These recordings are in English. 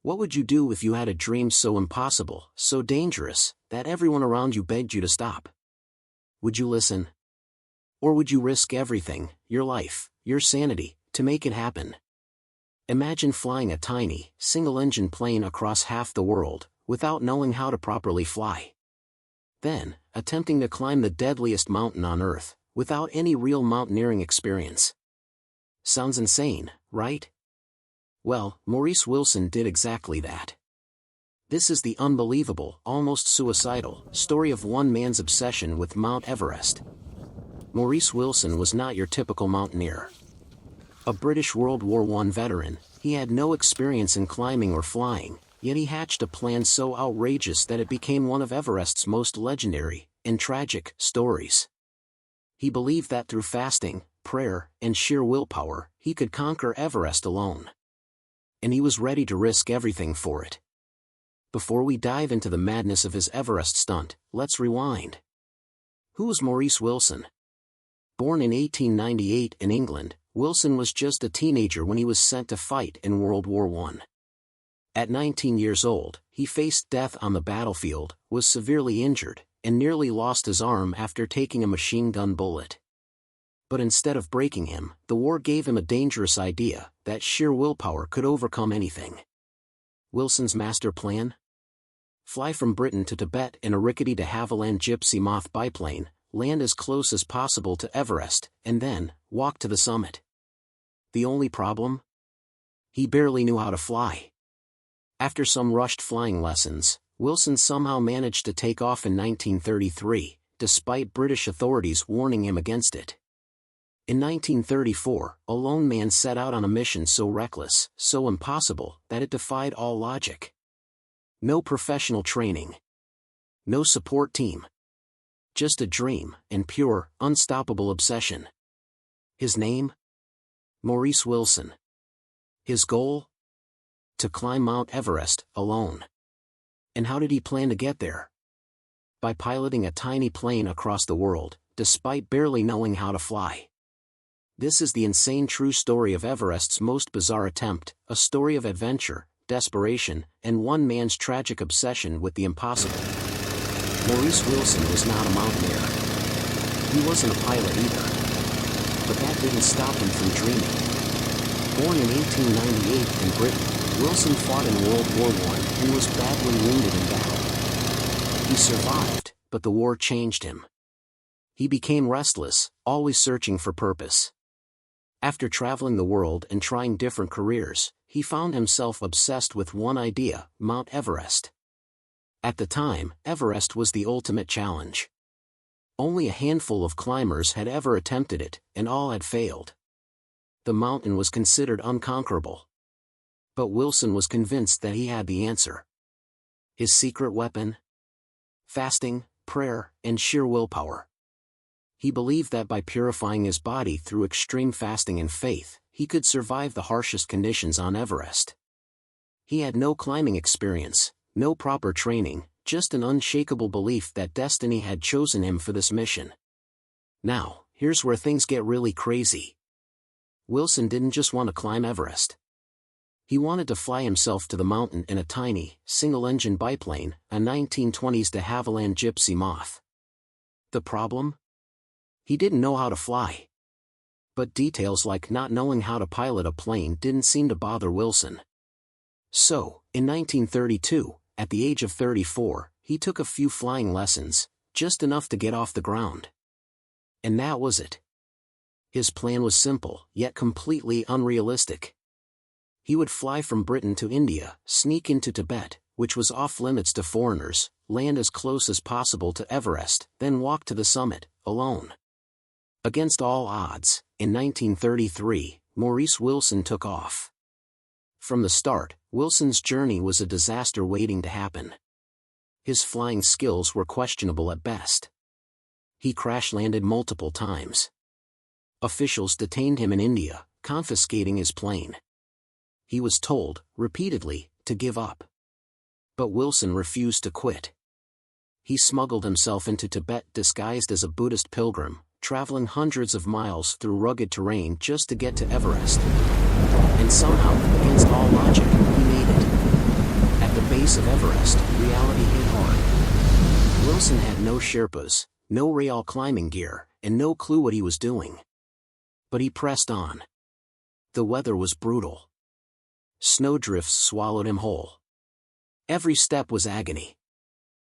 What would you do if you had a dream so impossible, so dangerous, that everyone around you begged you to stop? Would you listen? Or would you risk everything, your life, your sanity, to make it happen? Imagine flying a tiny, single-engine plane across half the world, without knowing how to properly fly. Then, attempting to climb the deadliest mountain on Earth, without any real mountaineering experience. Sounds insane, right? Well, Maurice Wilson did exactly that. This is the unbelievable, almost suicidal, story of one man's obsession with Mount Everest. Maurice Wilson was not your typical mountaineer. A British World War I veteran, he had no experience in climbing or flying, yet he hatched a plan so outrageous that it became one of Everest's most legendary, and tragic, stories. He believed that through fasting, prayer, and sheer willpower, he could conquer Everest alone. And he was ready to risk everything for it. Before we dive into the madness of his Everest stunt, let's rewind. Who was Maurice Wilson? Born in 1898 in England, Wilson was just a teenager when he was sent to fight in World War I. At 19 years old, he faced death on the battlefield, was severely injured, and nearly lost his arm after taking a machine gun bullet. But instead of breaking him, the war gave him a dangerous idea, that sheer willpower could overcome anything. Wilson's master plan? Fly from Britain to Tibet in a rickety de Havilland Gypsy Moth biplane, land as close as possible to Everest, and then, walk to the summit. The only problem? He barely knew how to fly. After some rushed flying lessons, Wilson somehow managed to take off in 1933, despite British authorities warning him against it. In 1934, a lone man set out on a mission so reckless, so impossible, that it defied all logic. No professional training. No support team. Just a dream, and pure, unstoppable obsession. His name? Maurice Wilson. His goal? To climb Mount Everest, alone. And how did he plan to get there? By piloting a tiny plane across the world, despite barely knowing how to fly. This is the insane true story of Everest's most bizarre attempt, a story of adventure, desperation, and one man's tragic obsession with the impossible. Maurice Wilson was not a mountaineer. He wasn't a pilot either. But that didn't stop him from dreaming. Born in 1898 in Britain, Wilson fought in World War I and was badly wounded in battle. He survived, but the war changed him. He became restless, always searching for purpose. After traveling the world and trying different careers, he found himself obsessed with one idea, Mount Everest. At the time, Everest was the ultimate challenge. Only a handful of climbers had ever attempted it, and all had failed. The mountain was considered unconquerable. But Wilson was convinced that he had the answer. His secret weapon? Fasting, prayer, and sheer willpower. He believed that by purifying his body through extreme fasting and faith, he could survive the harshest conditions on Everest. He had no climbing experience, no proper training, just an unshakable belief that destiny had chosen him for this mission. Now, here's where things get really crazy. Wilson didn't just want to climb Everest. He wanted to fly himself to the mountain in a tiny, single-engine biplane, a 1920s de Havilland Gypsy Moth. The problem? He didn't know how to fly. But details like not knowing how to pilot a plane didn't seem to bother Wilson. So, in 1932, at the age of 34, he took a few flying lessons, just enough to get off the ground. And that was it. His plan was simple, yet completely unrealistic. He would fly from Britain to India, sneak into Tibet, which was off-limits to foreigners, land as close as possible to Everest, then walk to the summit, alone. Against all odds, in 1933, Maurice Wilson took off. From the start, Wilson's journey was a disaster waiting to happen. His flying skills were questionable at best. He crash-landed multiple times. Officials detained him in India, confiscating his plane. He was told, repeatedly, to give up. But Wilson refused to quit. He smuggled himself into Tibet disguised as a Buddhist pilgrim, traveling hundreds of miles through rugged terrain just to get to Everest. And somehow, against all logic, he made it. base of Everest, reality hit hard. Wilson had no Sherpas, no rail climbing gear, and no clue what he was doing. But he pressed on. The weather was brutal. Snowdrifts swallowed him whole. Every step was agony.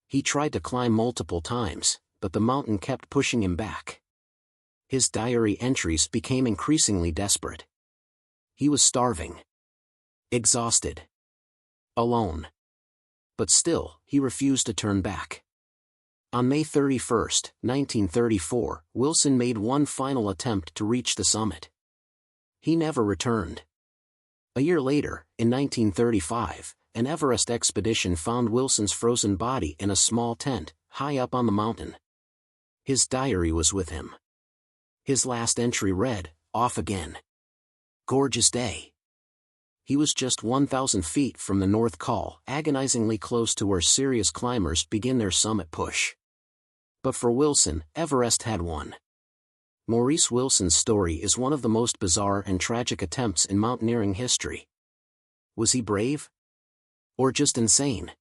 He tried to climb multiple times, but the mountain kept pushing him back. His diary entries became increasingly desperate. He was starving. Exhausted. Alone. But still, he refused to turn back. On May 31, 1934, Wilson made one final attempt to reach the summit. He never returned. A year later, in 1935, an Everest expedition found Wilson's frozen body in a small tent, high up on the mountain. His diary was with him. His last entry read, "Off again. Gorgeous day." He was just 1,000 feet from the North Col, agonizingly close to where serious climbers begin their summit push. But for Wilson, Everest had won. Maurice Wilson's story is one of the most bizarre and tragic attempts in mountaineering history. Was he brave? Or just insane?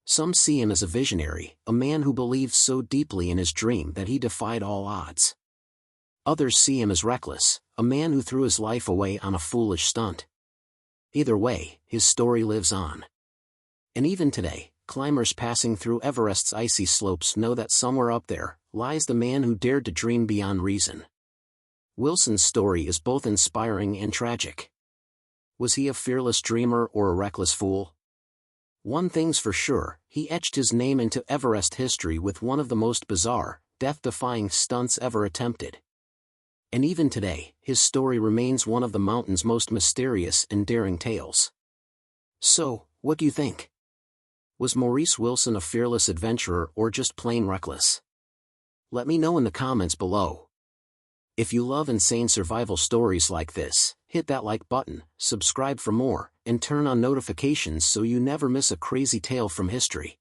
Some see him as a visionary, a man who believed so deeply in his dream that he defied all odds. Others see him as reckless, a man who threw his life away on a foolish stunt. Either way, his story lives on. And even today, climbers passing through Everest's icy slopes know that somewhere up there lies the man who dared to dream beyond reason. Wilson's story is both inspiring and tragic. Was he a fearless dreamer or a reckless fool? One thing's for sure, he etched his name into Everest history with one of the most bizarre, death-defying stunts ever attempted. And even today, his story remains one of the mountain's most mysterious and daring tales. So, what do you think? Was Maurice Wilson a fearless adventurer or just plain reckless? Let me know in the comments below. If you love insane survival stories like this, hit that like button, subscribe for more, and turn on notifications so you never miss a crazy tale from history.